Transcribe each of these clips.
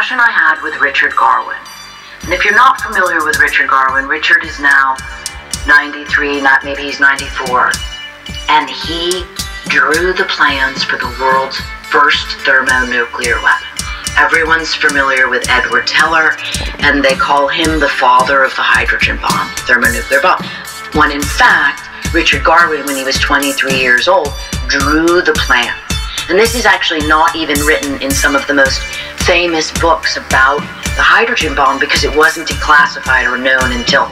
discussion I had with Richard Garwin. And if you're not familiar with Richard Garwin, Richard is now 93, maybe he's 94. And he drew the plans for the world's first thermonuclear weapon. Everyone's familiar with Edward Teller, and they call him the father of the hydrogen bomb, thermonuclear bomb. When in fact, Richard Garwin, when he was 23 years old, drew the plans. And this is actually not even written in some of the most famous books about the hydrogen bomb because it wasn't declassified or known until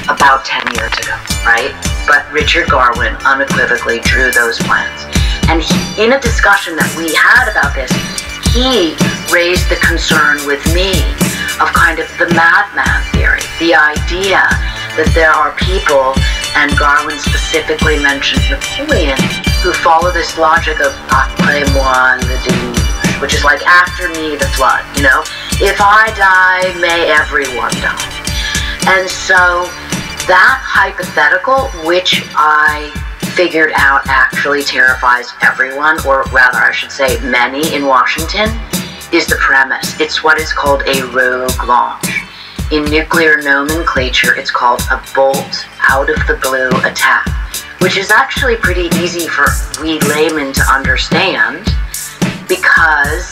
about 10 years ago, right? But Richard Garwin unequivocally drew those plans. And in a discussion that we had about this, he raised the concern with me of kind of the madman theory, the idea that there are people, and Garwin specifically mentioned Napoleon, who follow this logic of après moi le déluge, which is like after me the flood, you know? If I die, may everyone die. And so that hypothetical, which I figured out actually terrifies everyone, or rather I should say many in Washington, is the premise. It's what is called a rogue launch. In nuclear nomenclature, it's called a bolt out of the blue attack, which is actually pretty easy for we laymen to understand because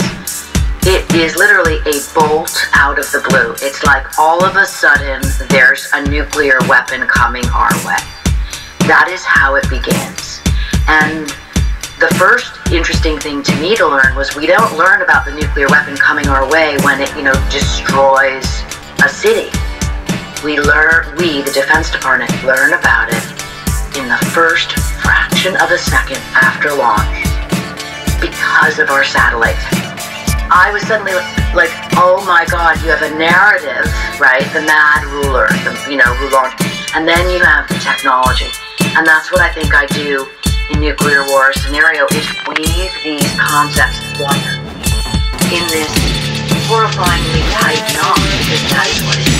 it is literally a bolt out of the blue. It's like all of a sudden there's a nuclear weapon coming our way. That is how it begins. And the first interesting thing to me to learn was we don't learn about the nuclear weapon coming our way when it, destroys a city. We, the Defense Department, learn about it in the first fraction of a second after launch because of our satellite. I was suddenly like, oh my God, you have a narrative, right? The mad ruler, who launched, and then you have the technology. And that's what I think I do in nuclear war scenario, is weave these concepts together in this horrifyingly tight knot, because that is what it is.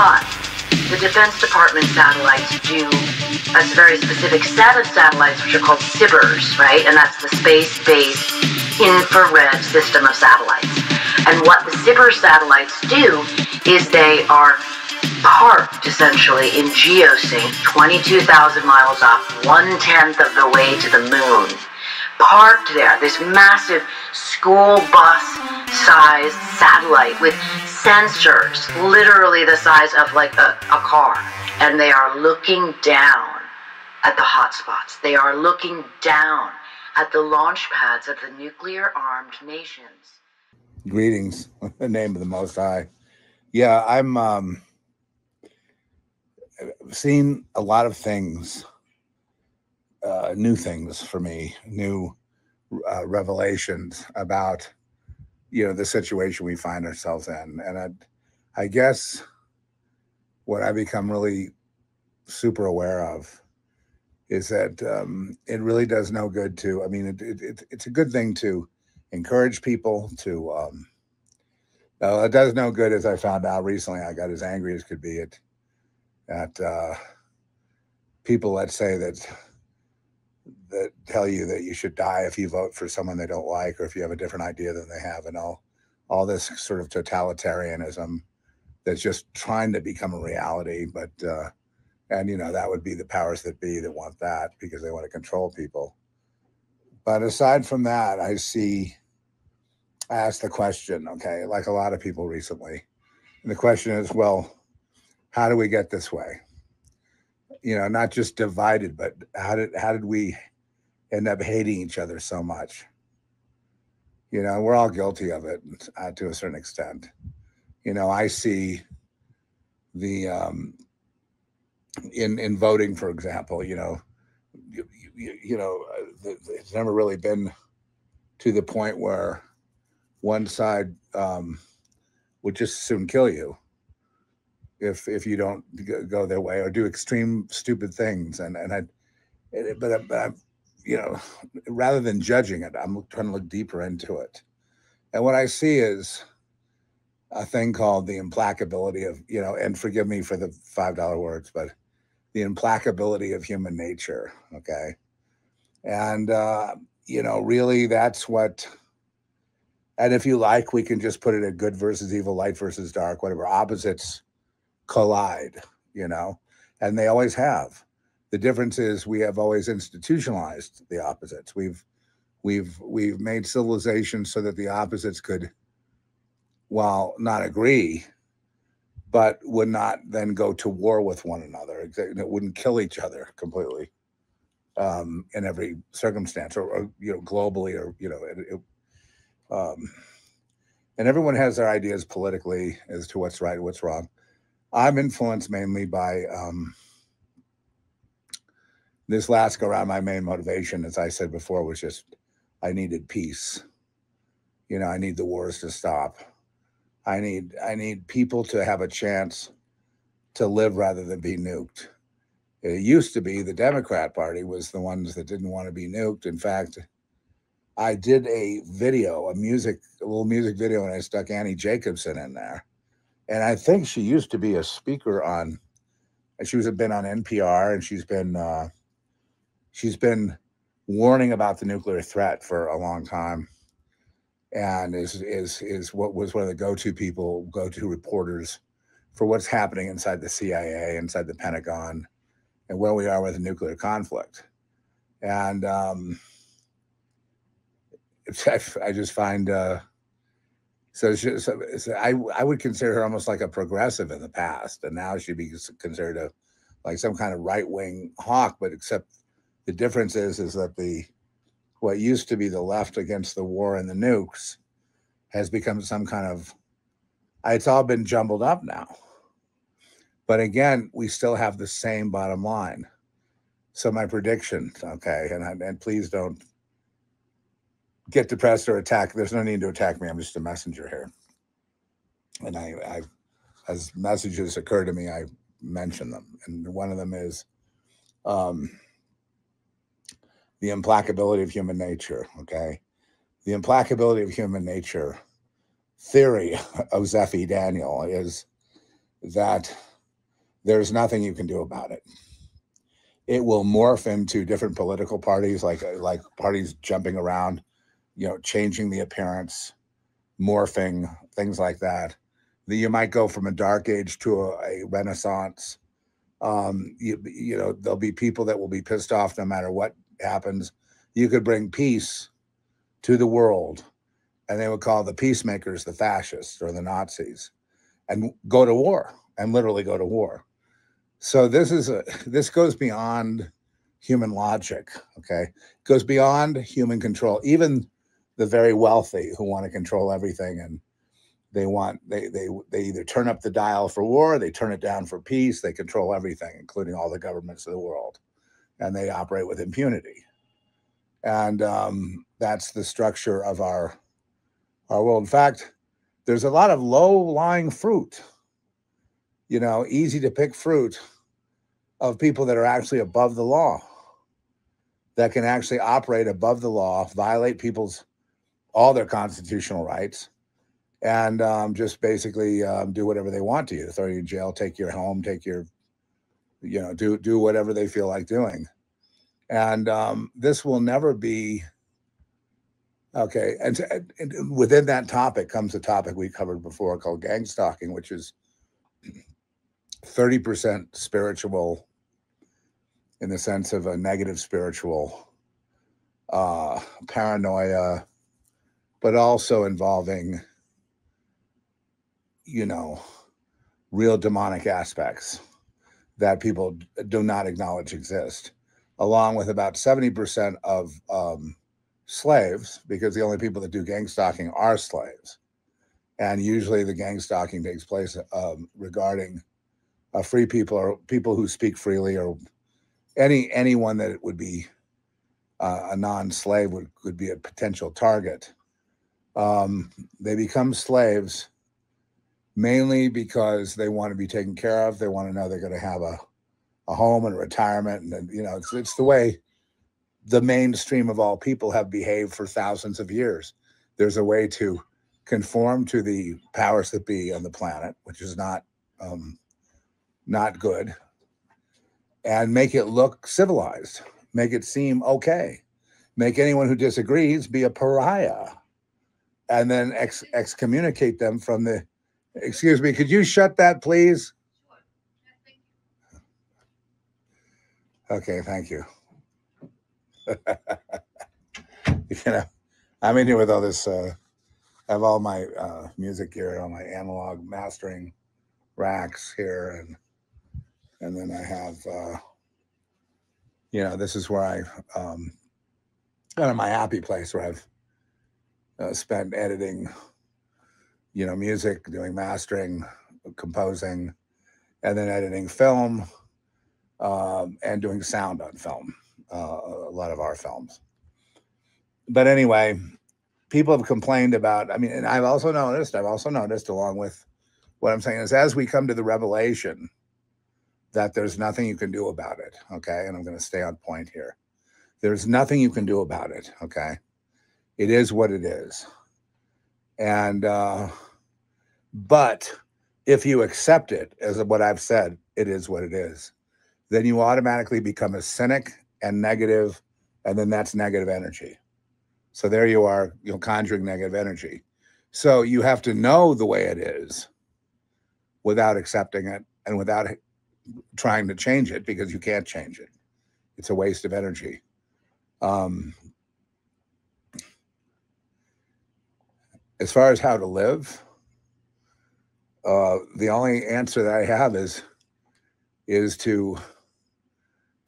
But the Defense Department satellites do a very specific set of satellites, which are called SBIRS, right? And that's the space-based infrared system of satellites. And what the SBIRS satellites do is they are parked, essentially, in geosync, 22,000 miles up, 1/10 of the way to the moon. Parked there, this massive school bus-sized satellite with sensors, literally the size of like a car. And they are looking down at the hotspots. They are looking down at the launch pads of the nuclear-armed nations. Greetings, in the name of the Most High. Yeah, I'm seen a lot of things, new things for me, new revelations about, the situation we find ourselves in. And I guess what I become really super aware of is that it really does no good to, I mean, it's a good thing to encourage people to, it does no good, as I found out recently. I got as angry as could be at people that say that tell you that you should die if you vote for someone they don't like, or if you have a different idea than they have, and all this sort of totalitarianism that's just trying to become a reality. But and that would be the powers that be that want that because they want to control people. But aside from that, I asked the question, okay, like a lot of people recently, and the question is, well, how do we get this way? Not just divided, but how did we end up hating each other so much? We're all guilty of it to a certain extent. I see the in voting, for example, it's never really been to the point where one side would just soon kill you if you don't go their way or do extreme stupid things. But rather than judging it, I'm trying to look deeper into it. And what I see is a thing called the implacability of, and forgive me for the $5 words, but the implacability of human nature. Okay. And, really that's what, and if you like, we can just put it at good versus evil, light versus dark, whatever. Opposites collide, and they always have. The difference is we have always institutionalized the opposites. We've made civilization so that the opposites could, while not agree, but would not then go to war with one another. It wouldn't kill each other completely in every circumstance, or globally, or and everyone has their ideas politically as to what's right and what's wrong. I'm influenced mainly by this last go around. My main motivation, as I said before, was just I needed peace. I need the wars to stop. I need people to have a chance to live rather than be nuked. It used to be the Democrat Party was the ones that didn't want to be nuked. In fact, I did a little music video, and I stuck Annie Jacobson in there. And I think she used to be a speaker she was been on NPR, and she's been warning about the nuclear threat for a long time, and is what was one of the go-to reporters for what's happening inside the CIA, inside the Pentagon, and where we are with the nuclear conflict. And I just find so I would consider her almost like a progressive in the past, and now she'd be considered like some kind of right-wing hawk. But except the difference is that what used to be the left against the war and the nukes has become some kind of, it's all been jumbled up now. But again, we still have the same bottom line. So my prediction, okay, and please don't get depressed or attack. There's no need to attack me. I'm just a messenger here. And I as messages occur to me, I mention them. And one of them is the implacability of human nature, okay? The implacability of human nature theory of Zeph Daniel is that there's nothing you can do about it. It will morph into different political parties, like parties jumping around, changing the appearance, morphing, things like that. You might go from a dark age to a renaissance. There'll be people that will be pissed off no matter what happens. You could bring peace to the world, and they would call the peacemakers the fascists or the Nazis, and go to war, and literally go to war. So this goes beyond human logic, okay? It goes beyond human control. Even the very wealthy who want to control everything, and they either turn up the dial for war, they turn it down for peace, they control everything, including all the governments of the world, and they operate with impunity. And that's the structure of our world. In fact, there's a lot of low-lying fruit, easy to pick fruit of people that are actually above the law, that can actually operate above the law, violate all their constitutional rights, and just basically do whatever they want to you, throw you in jail, take your home, take your, do whatever they feel like doing. And this will never be, okay. And within that topic comes a topic we covered before called gang stalking, which is 30% spiritual, in the sense of a negative spiritual paranoia, but also involving, real demonic aspects that people do not acknowledge exist, along with about 70% of slaves, because the only people that do gang stalking are slaves. And usually the gang stalking takes place regarding free people or people who speak freely, or anyone that would be a non-slave would be a potential target. They become slaves mainly because they want to be taken care of. They want to know they're going to have a home and retirement. And, it's the way the mainstream of all people have behaved for thousands of years. There's a way to conform to the powers that be on the planet, which is not good, and make it look civilized, make it seem okay, make anyone who disagrees be a pariah, and then excommunicate them from the, excuse me, could you shut that, please? Okay, thank you. I'm in here with all this, I have all my music gear, all my analog mastering racks here, and then I have, this is where I, kind of my happy place where I've spent editing, music, doing mastering, composing, and then editing film, and doing sound on film, a lot of our films. But anyway, people have complained about, and I've also noticed along with what I'm saying is, as we come to the revelation that there's nothing you can do about it, okay? And I'm going to stay on point here. There's nothing you can do about it, okay? It is what it is. And, but if you accept it as what I've said, it is what it is, then you automatically become a cynic and negative, and then that's negative energy. So there you are, conjuring negative energy. So you have to know the way it is without accepting it and without trying to change it, because you can't change it. It's a waste of energy. As far as how to live, the only answer that I have is to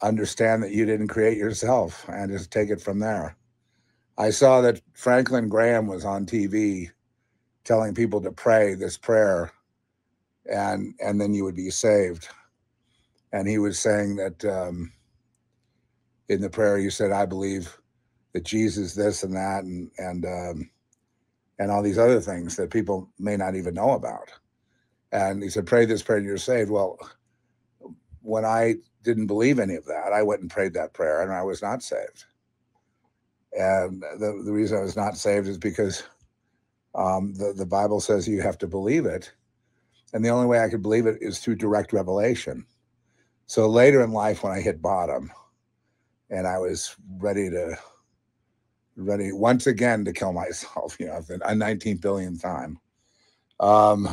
understand that you didn't create yourself and just take it from there. I saw that Franklin Graham was on TV telling people to pray this prayer and then you would be saved. And he was saying that in the prayer, you said, I believe that Jesus this and that and all these other things that people may not even know about. And he said, pray this prayer and you're saved. Well, when I didn't believe any of that, I went and prayed that prayer and I was not saved. And the reason I was not saved is because the Bible says you have to believe it. And the only way I could believe it is through direct revelation. So later in life, when I hit bottom and I was ready once again to kill myself, a 19 billionth time, then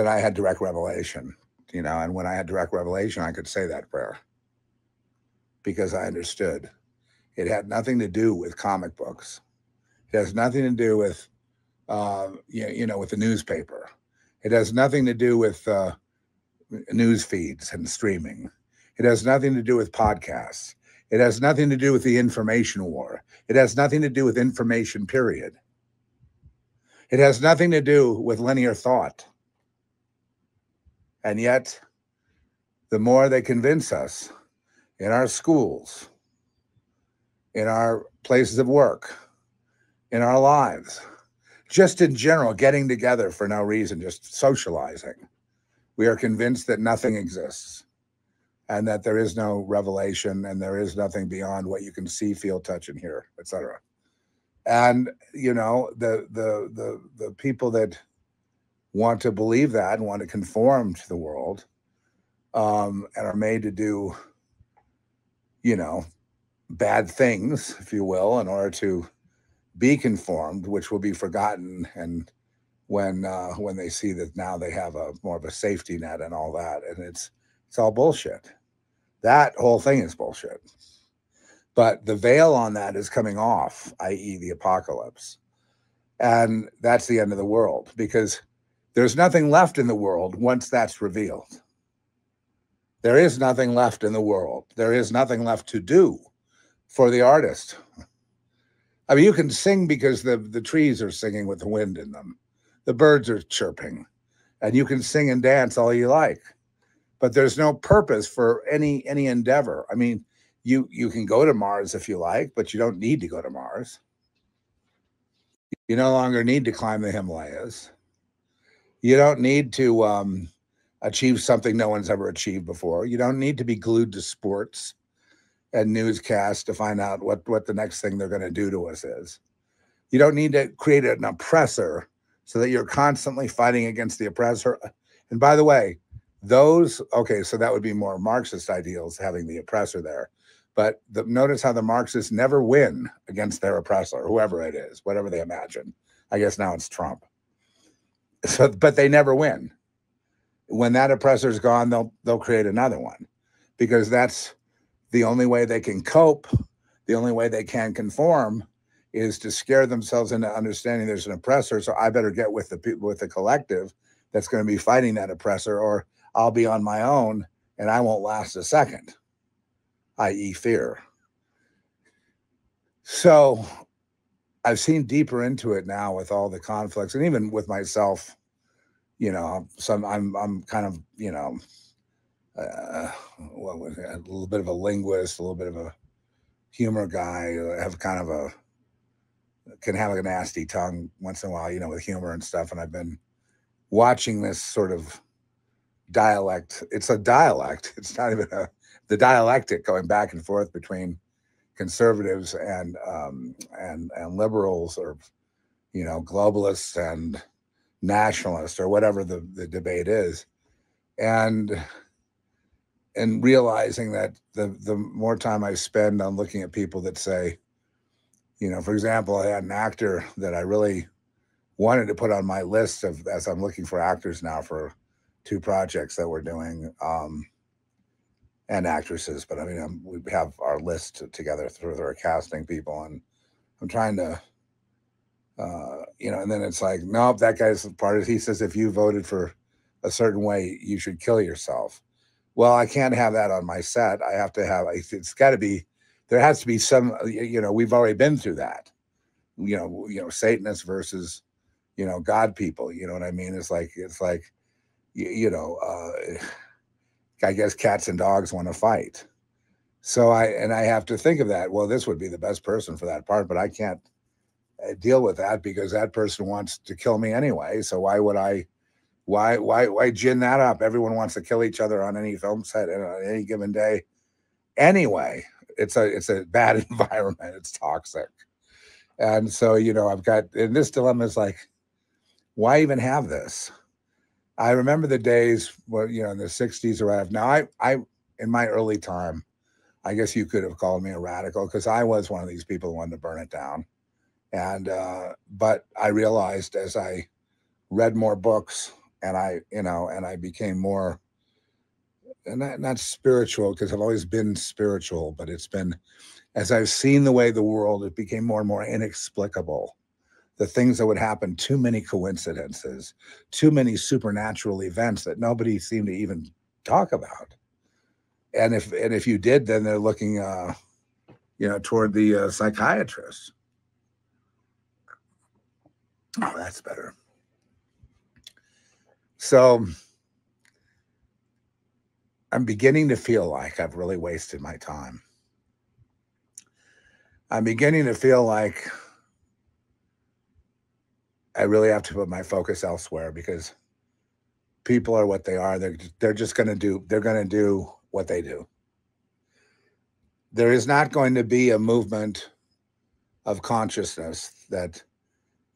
I had direct revelation, and when I had direct revelation, I could say that prayer because I understood. It had nothing to do with comic books. It has nothing to do with, with the newspaper. It has nothing to do with news feeds and streaming. It has nothing to do with podcasts. It has nothing to do with the information war. It has nothing to do with information, period. It has nothing to do with linear thought. And yet, the more they convince us in our schools, in our places of work, in our lives, just in general, getting together for no reason, just socializing. We are convinced that nothing exists and that there is no revelation and there is nothing beyond what you can see, feel, touch, and hear, etc. And, you know, the people that want to believe that and want to conform to the world and are made to do, you know, bad things, if you will, in order to be conformed, which will be forgotten. And when they see that now they have a more of a safety net and all that, and it's all bullshit. That whole thing is bullshit. But the veil on that is coming off, i.e. the apocalypse. And that's the end of the world, because there's nothing left in the world once that's revealed. There is nothing left in the world. There is nothing left to do for the artist. I mean, you can sing because the trees are singing with the wind in them. The birds are chirping. And you can sing and dance all you like. But there's no purpose for any endeavor. I mean, you can go to Mars if you like, but you don't need to go to Mars. You no longer need to climb the Himalayas. You don't need to achieve something no one's ever achieved before. You don't need to be glued to sports and newscasts to find out what the next thing they're going to do to us is. You don't need to create an oppressor so that you're constantly fighting against the oppressor. And by the way, okay, so that would be more Marxist ideals, having the oppressor there. But notice how the Marxists never win against their oppressor, whoever it is, whatever they imagine. I guess now it's Trump. So, but they never win. When that oppressor's gone, they'll create another one, because that's the only way they can cope. The only way they can conform is to scare themselves into understanding there's an oppressor. So I better get with the people, with the collective that's going to be fighting that oppressor, or I'll be on my own and I won't last a second, i.e. fear. So I've seen deeper into it now with all the conflicts, and even with myself, you know, I'm kind of, you know, a little bit of a linguist, a little bit of a humor guy. I have kind of can have a nasty tongue once in a while, you know, with humor and stuff. And I've been watching this sort of dialect. It's a dialect. It's not even the dialectic going back and forth between conservatives and liberals, or, you know, globalists and nationalists, or whatever the debate is. And realizing that the more time I spend on looking at people that say, you know, for example, I had an actor that I really wanted to put on my list of, as I'm looking for actors now for 2 projects that we're doing, and actresses, but I mean, we have our list together through our casting people, and I'm trying to, you know, and then it's like, nope, that guy's part of it. He says, if you voted for a certain way, you should kill yourself. Well, I can't have that on my set. I have to have, it's got to be, there has to be some, you know, we've already been through that, you know, Satanists versus, you know, God people, you know what I mean? It's like, you know, I guess cats and dogs want to fight. So I have to think of that. Well, this would be the best person for that part, but I can't deal with that because that person wants to kill me anyway. So why would I, why gin that up? Everyone wants to kill each other on any film set on any given day. Anyway, it's a bad environment. It's toxic. And so, you know, and this dilemma is like, why even have this? I remember the days where, you know, in the 60s or whatever. Now, I in my early time, I guess you could have called me a radical, because I was one of these people who wanted to burn it down. And but I realized as I read more books and I became more, and not spiritual, because I've always been spiritual, but it's been, as I've seen the way the world, it became more and more inexplicable. The things that would happen, too many coincidences, too many supernatural events that nobody seemed to even talk about. And if you did, then they're looking, you know, toward the psychiatrist. Oh, that's better. So I'm beginning to feel like I've really wasted my time. I'm beginning to feel like I really have to put my focus elsewhere, because people are what they are. They're just going to do. They're going to do what they do. There is not going to be a movement of consciousness that,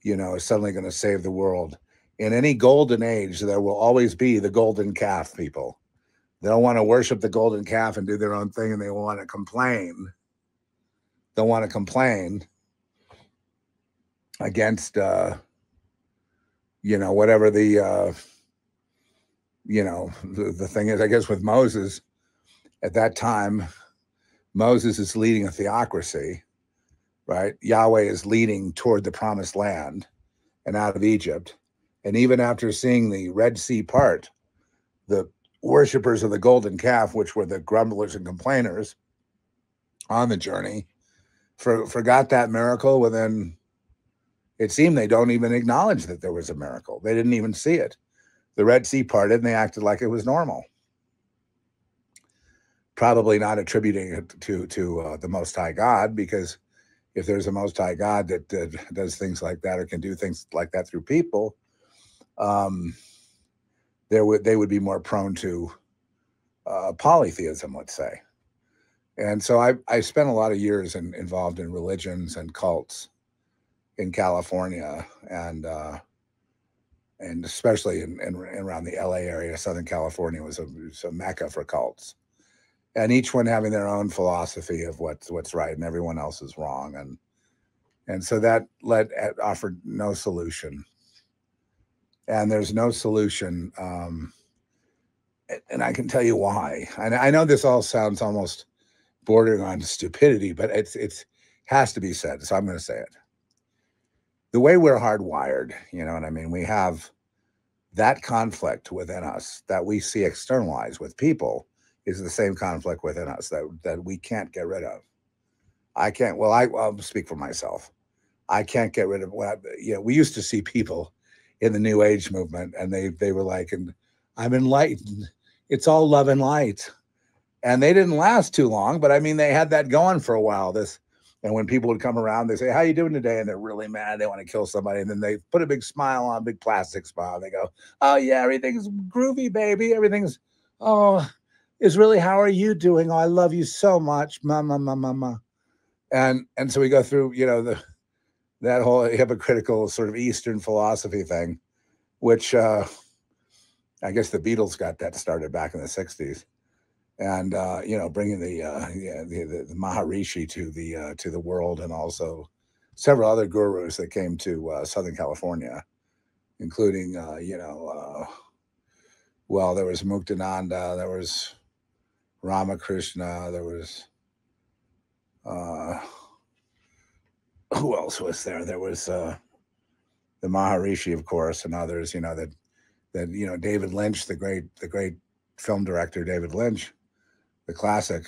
is suddenly going to save the world. In any golden age, there will always be the golden calf people. They'll want to worship the golden calf and do their own thing, and they will want to complain. They'll want to complain against, whatever the thing is. I guess with Moses, at that time, Moses is leading a theocracy, right? Yahweh is leading toward the promised land and out of Egypt. And even after seeing the Red Sea part, the worshipers of the golden calf, which were the grumblers and complainers on the journey, forgot that miracle. Within, it seemed they don't even acknowledge that there was a miracle. They didn't even see it. The Red Sea parted and they acted like it was normal. Probably not attributing it to the Most High God, because if there's a Most High God that does things like that, or can do things like that through people, they would be more prone to polytheism, let's say. And so I spent a lot of years involved in religions and cults in California, and especially in around the LA area. Southern California was a mecca for cults, and each one having their own philosophy of what's right and everyone else is wrong, and so that offered no solution. And there's no solution, and I can tell you why. And I know this all sounds almost bordering on stupidity, but it has to be said, so I'm going to say it. The way we're hardwired, you know what I mean? We have that conflict within us that we see externalized with people is the same conflict within us that we can't get rid of. I'll speak for myself. I can't get rid of we used to see people in the New Age movement, and they were like, and I'm enlightened. It's all love and light. And they didn't last too long, but I mean, they had that going for a while. And when people would come around, they say, "How you doing today?" And they're really mad. They want to kill somebody. And then they put a big smile on, a big plastic smile. They go, "Oh yeah, everything's groovy, baby. It's really, how are you doing? Oh, I love you so much, mama." And so we go through, that whole hypocritical sort of Eastern philosophy thing, which I guess the Beatles got that started back in the 60s. And bringing the Maharishi to the world, and also several other gurus that came to Southern California, including there was Muktananda, there was Ramakrishna, there was who else was there? There was the Maharishi, of course, and others. That David Lynch, the great film director, David Lynch, the classic,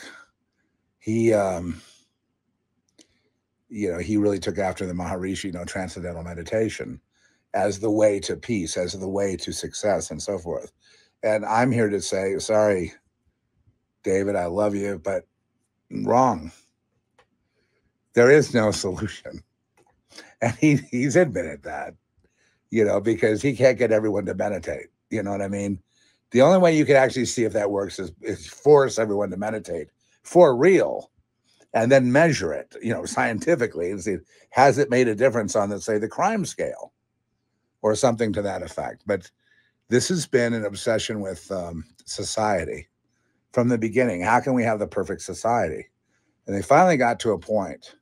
he really took after the Maharishi, transcendental meditation as the way to peace, as the way to success, and so forth. And I'm here to say, sorry, David, I love you, but wrong. There is no solution. And he's admitted that, because he can't get everyone to meditate. You know what I mean? The only way you can actually see if that works is force everyone to meditate for real, and then measure it, scientifically, and see, has it made a difference on, let's say, the crime scale or something to that effect. But this has been an obsession with society from the beginning. How can we have the perfect society? And they finally got to a point,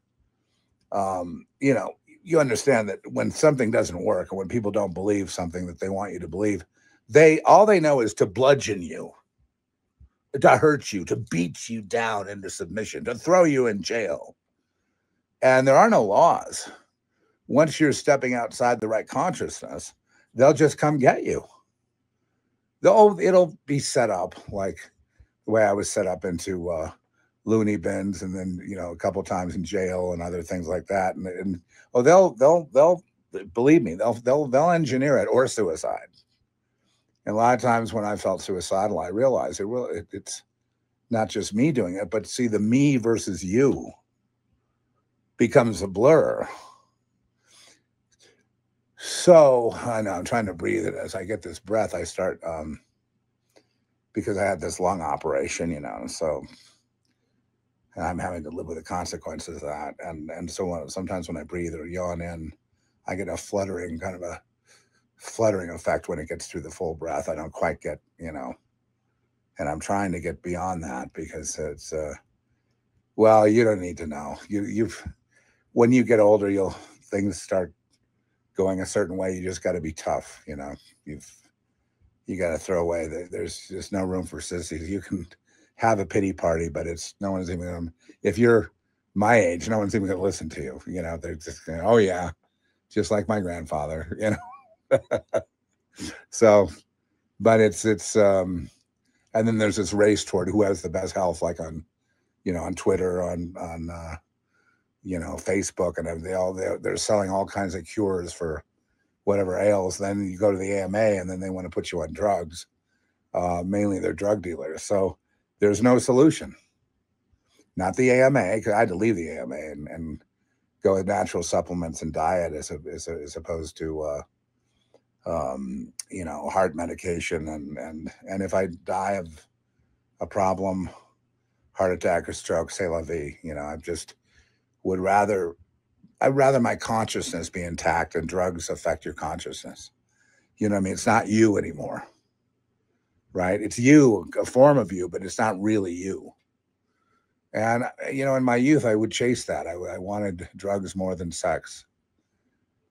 you understand that when something doesn't work, or when people don't believe something that they want you to believe, all they know is to bludgeon you, to hurt you, to beat you down into submission, to throw you in jail. And there are no laws. Once you're stepping outside the right consciousness, they'll just come get you. It'll be set up like the way I was set up into loony bins, and then a couple of times in jail and other things like that. And they'll believe me, they'll engineer it, or suicide. And a lot of times when I felt suicidal, I realized it's not just me doing it, but see, the me versus you becomes a blur. So I know I'm trying to breathe it. As I get this breath, I start, because I had this lung operation, so I'm having to live with the consequences of that. And so sometimes when I breathe or yawn in, I get a fluttering, kind of a fluttering effect when it gets through the full breath. I don't quite get, and I'm trying to get beyond that, because it's, well, you don't need to know. When you get older, things start going a certain way. You just got to be tough. You got to throw away. There's just no room for sissies. You can have a pity party, but no one's even going to, if you're my age, no one's even going to listen to you. They're just going, oh yeah, just like my grandfather, So, but it's, and then there's this race toward who has the best health, like on Twitter, on Facebook, and they're selling all kinds of cures for whatever ails. Then you go to the AMA, and then they want to put you on drugs. Mainly they're drug dealers. So there's no solution. Not the AMA, because I had to leave the AMA and go with natural supplements and diet as opposed to heart medication, and if I die of a problem, heart attack or stroke, c'est la vie. I just I'd rather my consciousness be intact, and drugs affect your consciousness. You know what I mean? It's not you anymore, right? It's you, a form of you, but it's not really you. And, in my youth, I would chase that. I wanted drugs more than sex.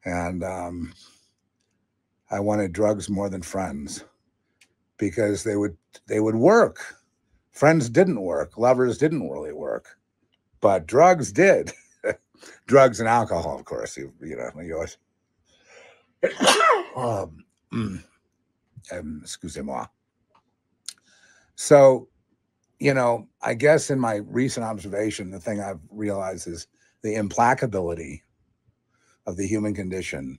And I wanted drugs more than friends, because they would work. Friends didn't work. Lovers didn't really work. But drugs did. Drugs and alcohol, of course. You always. Excusez-moi. So, I guess in my recent observation, the thing I've realized is the implacability of the human condition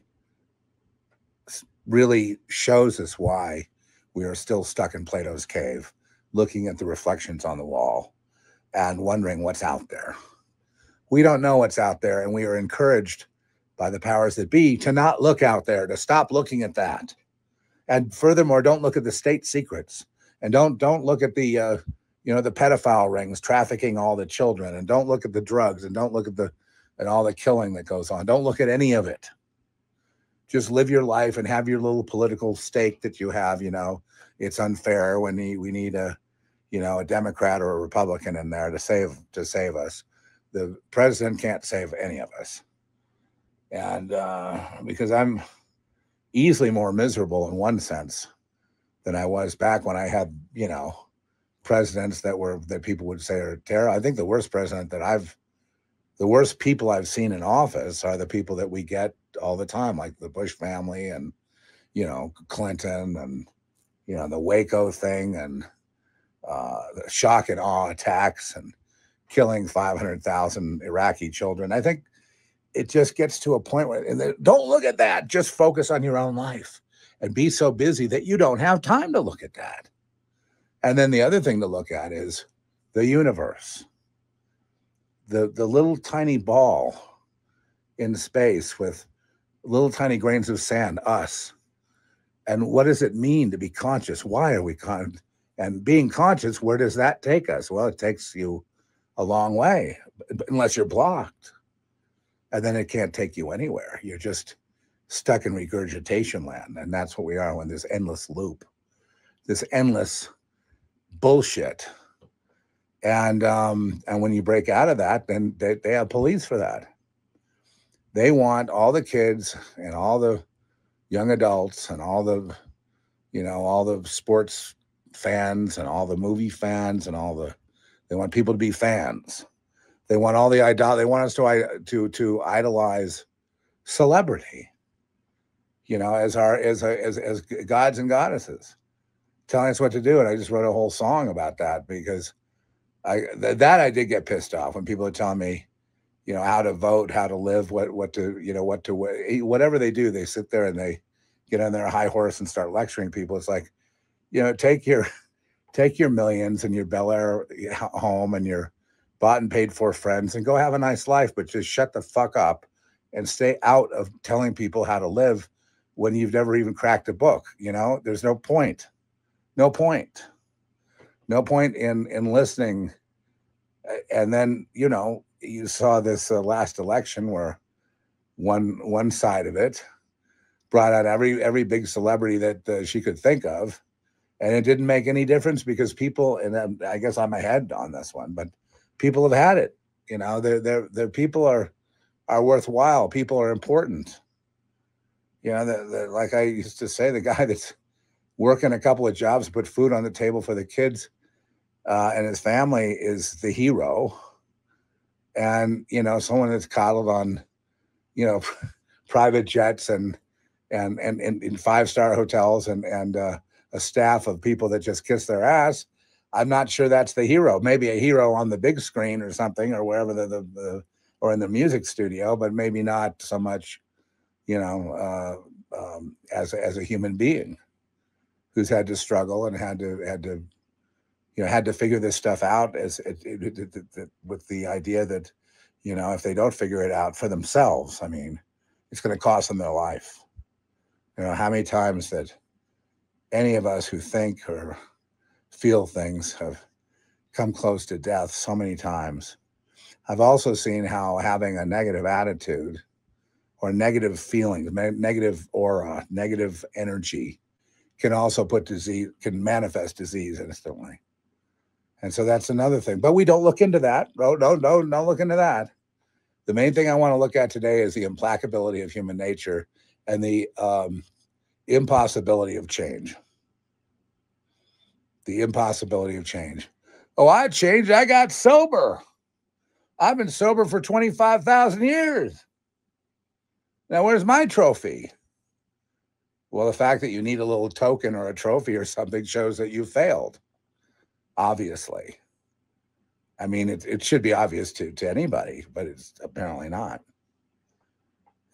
really shows us why we are still stuck in Plato's cave, looking at the reflections on the wall and wondering what's out there. We don't know what's out there, and we are encouraged by the powers that be to not look out there, to stop looking at that. And furthermore, don't look at the state secrets, and don't look at the the pedophile rings trafficking all the children, and don't look at the drugs, and don't look at all the killing that goes on. Don't look at any of it. Just live your life and have your little political stake that you have. It's unfair when we need a Democrat or a Republican in there to save us. The president can't save any of us. And because I'm easily more miserable in one sense than I was back when I had, presidents that people would say are terrible. I think the worst people I've seen in office are the people that we get all the time, like the Bush family and, Clinton and, the Waco thing and the shock and awe attacks and killing 500,000 Iraqi children. I think it just gets to a point where, don't look at that. Just focus on your own life and be so busy that you don't have time to look at that. And then the other thing to look at is the universe, the little tiny ball in space with little tiny grains of sand, us. And what does it mean to be conscious? Why are we conscious? And being conscious, where does that take us? Well, it takes you a long way, unless you're blocked. And then it can't take you anywhere. You're just stuck in regurgitation land. And that's what we are in this endless loop, this endless bullshit. And when you break out of that, then they have police for that. They want all the kids and all the young adults and all the sports fans and all the movie fans and they want people to be fans. They want all they want us to idolize celebrity, as gods and goddesses, telling us what to do. And I just wrote a whole song about that, because I did get pissed off when people are telling me, how to vote, how to live, whatever they do. They sit there and they get on their high horse and start lecturing people. It's like, take your millions and your Bel Air home and your bought and paid for friends and go have a nice life, but just shut the fuck up and stay out of telling people how to live when you've never even cracked a book. You know, there's no point. No point. No point in listening. And then, you know, you saw this last election where one side of it brought out every big celebrity that she could think of, and it didn't make any difference because people, and I guess I'm ahead on this one, but people have had it. You know, their people are worthwhile. People are important. You know, like I used to say, the guy that's working a couple of jobs to put food on the table for the kids and his family is the hero. And, you know, someone that's coddled on, you know, private jets and in 5-star hotels and a staff of people that just kiss their ass. I'm not sure that's the hero. Maybe a hero on the big screen or something, or wherever or in the music studio, but maybe not so much, you know, as a human being who's had to struggle and had to figure this stuff out with the idea that, you know, if they don't figure it out for themselves, I mean, it's going to cost them their life. You know, how many times that any of us who think or feel things have come close to death so many times. I've also seen how having a negative attitude or negative feelings, negative aura, negative energy can also can manifest disease instantly. And so that's another thing. But we don't look into that. No, don't look into that. The main thing I want to look at today is the implacability of human nature and the impossibility of change. The impossibility of change. Oh, I changed. I got sober. I've been sober for 25,000 years. Now, where's my trophy? Well, the fact that you need a little token or a trophy or something shows that you failed, obviously. I mean, it should be obvious to anybody, but it's apparently not.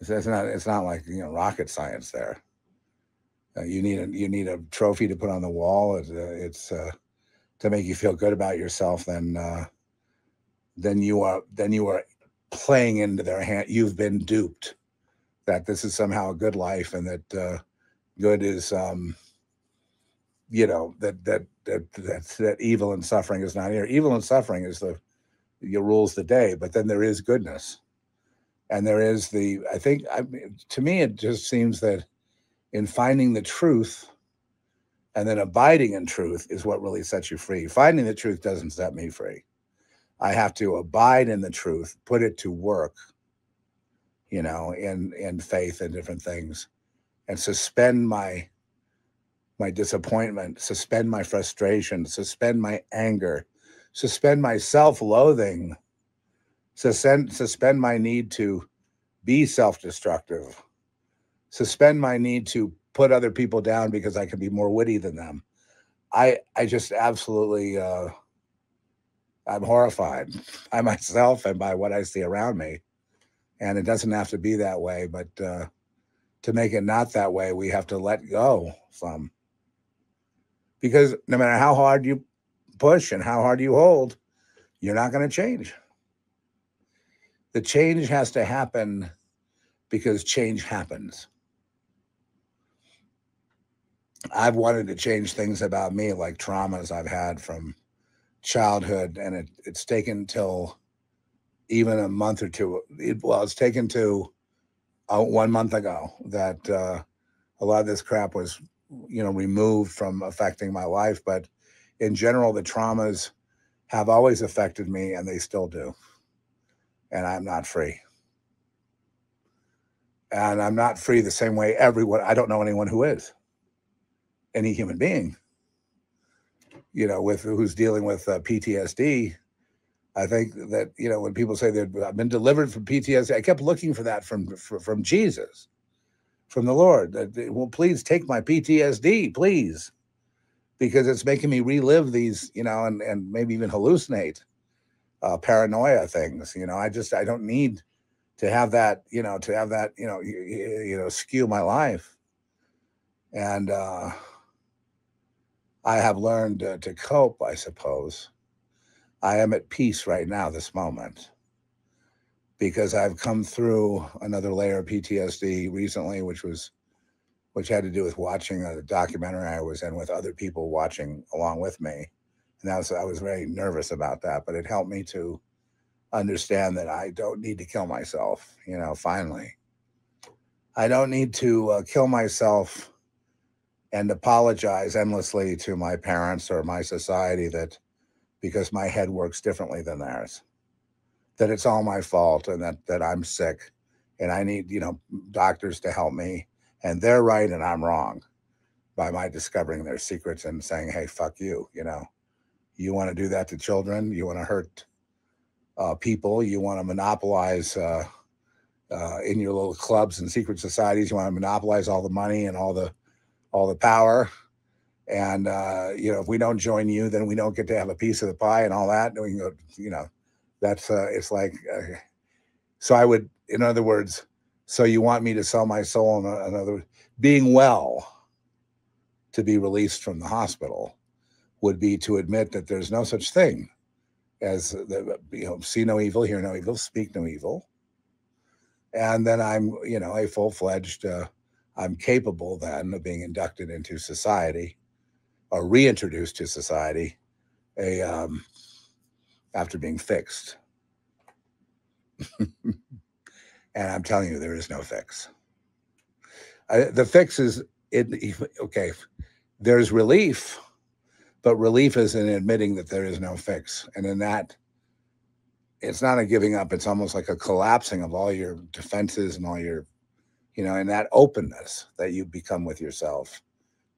It's not like, you know, rocket science there. You need a trophy to put on the wall. It's to make you feel good about yourself. Then you are playing into their hand. You've been duped that this is somehow a good life, and that good is you know, that evil and suffering is not here. Evil and suffering is rules the day, but then there is goodness, and there is to me it just seems that in finding the truth and then abiding in truth is what really sets you free. Finding the truth doesn't set me free. I have to abide in the truth, put it to work, you know, in faith and different things, and suspend my disappointment, suspend my frustration, suspend my anger, suspend my self-loathing, suspend my need to be self-destructive, suspend my need to put other people down because I can be more witty than them. I just absolutely, I'm horrified by myself and by what I see around me. And it doesn't have to be that way, but to make it not that way, we have to let go some. Because no matter how hard you push and how hard you hold, you're not going to change. The change has to happen because change happens. I've wanted to change things about me, like traumas I've had from childhood, and it's taken till even a month or two. It's taken to 1 month ago that a lot of this crap was, you know, removed from affecting my life. But in general, the traumas have always affected me, and they still do. And I'm not free. And I'm not free the same way I don't know anyone who is. Any human being, you know, who's dealing with PTSD. I think that, you know, when people say I've been delivered from PTSD, I kept looking for that from Jesus, from the Lord. Well, please take my PTSD, please, because it's making me relive these, you know, and maybe even hallucinate paranoia things. You know, I don't need to have that, you know, skew my life. And I have learned to cope, I suppose. I am at peace right now, this moment, because I've come through another layer of PTSD recently, which had to do with watching a documentary I was in with other people watching along with me. And I was very nervous about that, but it helped me to understand that I don't need to kill myself, finally. I don't need to kill myself and apologize endlessly to my parents or my society that because my head works differently than theirs, that it's all my fault and that I'm sick and I need, doctors to help me and they're right and I'm wrong by my discovering their secrets and saying, hey, fuck you, you want to do that to children. You want to hurt people. You want to monopolize in your little clubs and secret societies. You want to monopolize all the money and all the power. And, if we don't join you, then we don't get to have a piece of the pie and all that. And we can go, that's, it's like, so I would, in other words, so you want me to sell my soul in another, being well to be released from the hospital would be to admit that there's no such thing as, see no evil, hear no evil, speak no evil. And then I'm, a full-fledged, I'm capable then of being inducted into society or reintroduced to society after being fixed. And I'm telling you, there is no fix. The fix is, okay, there's relief, but relief is in admitting that there is no fix. And in that, it's not a giving up. It's almost like a collapsing of all your defenses and all your, and that openness that you become with yourself.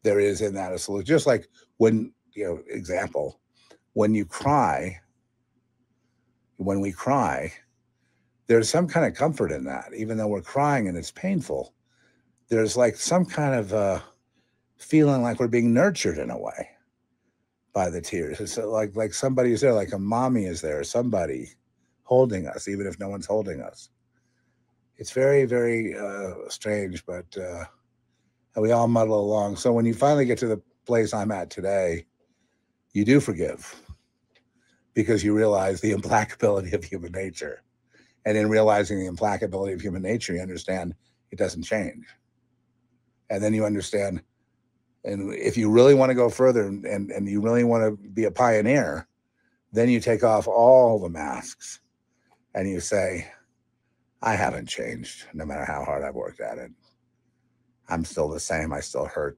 There is in that a solution. Just like when, example, when we cry, there's some kind of comfort in that, even though we're crying and it's painful. There's like some kind of feeling like we're being nurtured in a way by the tears. It's like somebody is there, like a mommy is there, somebody holding us, even if no one's holding us. It's very, very strange, but we all muddle along. So when you finally get to the place I'm at today, you do forgive because you realize the implacability of human nature. And in realizing the implacability of human nature, you understand it doesn't change. And then you understand, and if you really want to go further and you really want to be a pioneer, then you take off all the masks and you say, I haven't changed, no matter how hard I've worked at it. I'm still the same. I still hurt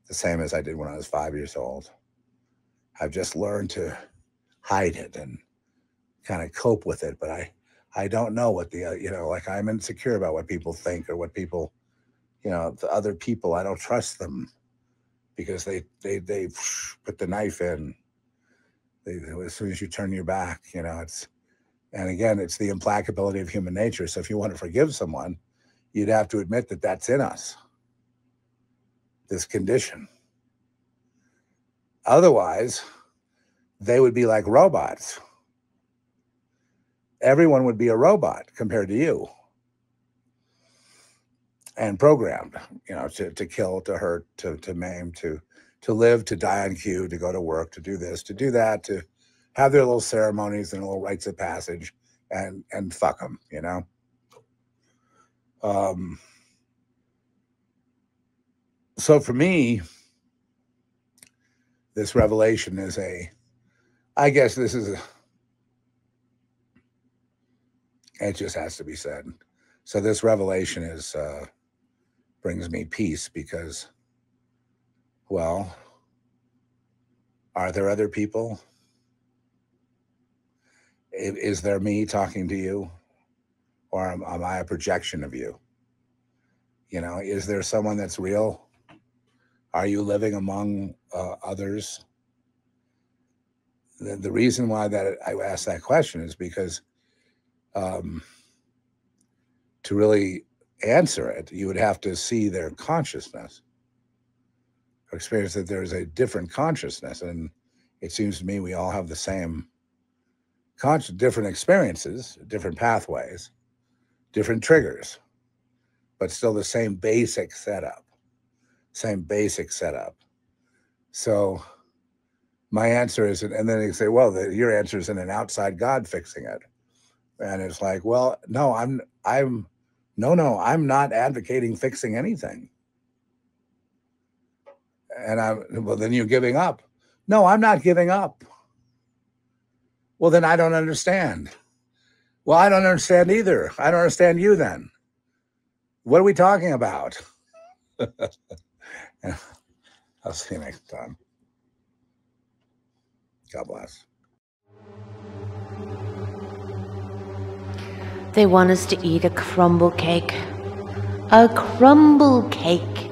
the same as I did when I was 5 years old. I've just learned to hide it and kind of cope with it. But I don't know what like I'm insecure about what people think or what people, the other people, I don't trust them because they put the knife in. As soon as you turn your back, and again, it's the implacability of human nature. So if you want to forgive someone, you'd have to admit that that's in us, this condition. Otherwise, they would be like robots. Everyone would be a robot compared to you and programmed, to kill, to hurt, to maim, to live, to die on cue, to go to work, to do this, to do that, to have their little ceremonies and little rites of passage and fuck them, So for me, this revelation is I guess this is it just has to be said. So this revelation brings me peace because, well, are there other people? Is there me talking to you? Or am I a projection of you? Is there someone that's real? Are you living among others? The reason why that I asked that question is because to really answer it, you would have to see their consciousness or experience that there's a different consciousness. And it seems to me we all have the same different experiences, different pathways, different triggers, but still the same basic setup. So my answer isn't, and then they say, well, your answer is in an outside God fixing it. And it's like, well, no, I'm not advocating fixing anything. And well, then you're giving up. No, I'm not giving up. Well, then I don't understand. Well, I don't understand either. I don't understand you then. What are we talking about? I'll see you next time. God bless. They want us to eat a crumble cake. A crumble cake.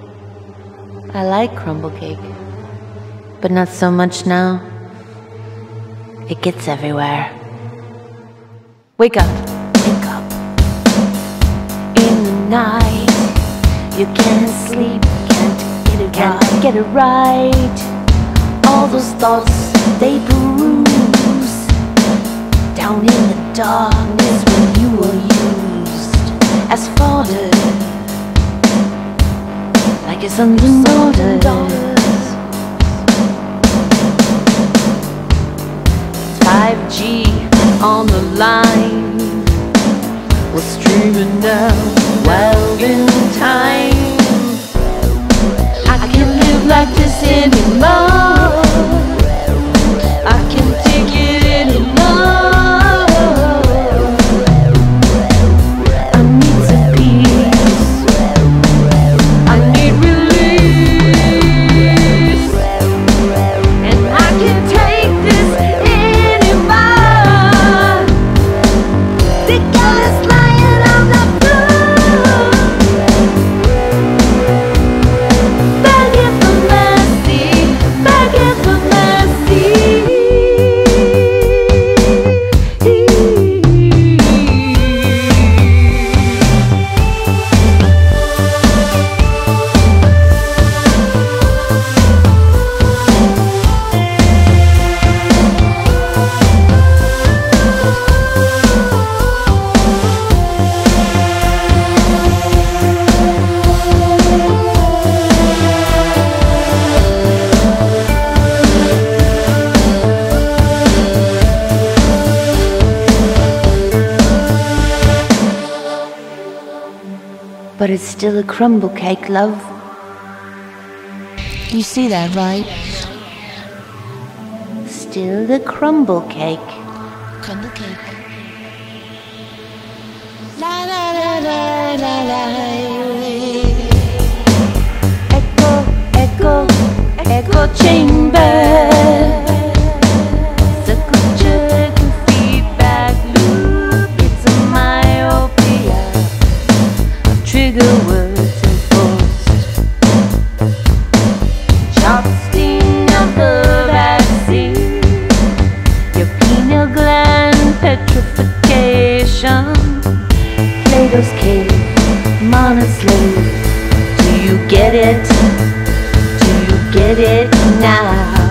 I like crumble cake, but not so much now. It gets everywhere. Wake up, wake up. In the night, you can't sleep, can't get it right. All those thoughts, they bruise down in the darkness when you were used as fodder, like your sons and daughters. 5G on the line, we're streaming now, wild in time. I can't live like this anymore. I can't take it anymore. I need some peace. I need release. And I can't take this anymore. The girl is lying on the floor, begging for mercy, begging for mercy. But it's still a crumble cake, love. You see that, right? Still a crumble cake. Crumble cake. La la la la la la. Echo, echo, echo chamber. Circle jerk and feedback loop. It's a myopia. Trigger words enforced. Sharp sting of the vaccine. Your pineal gland petrification. Plato's cave, monoslave. Do you get it? Do you get it now?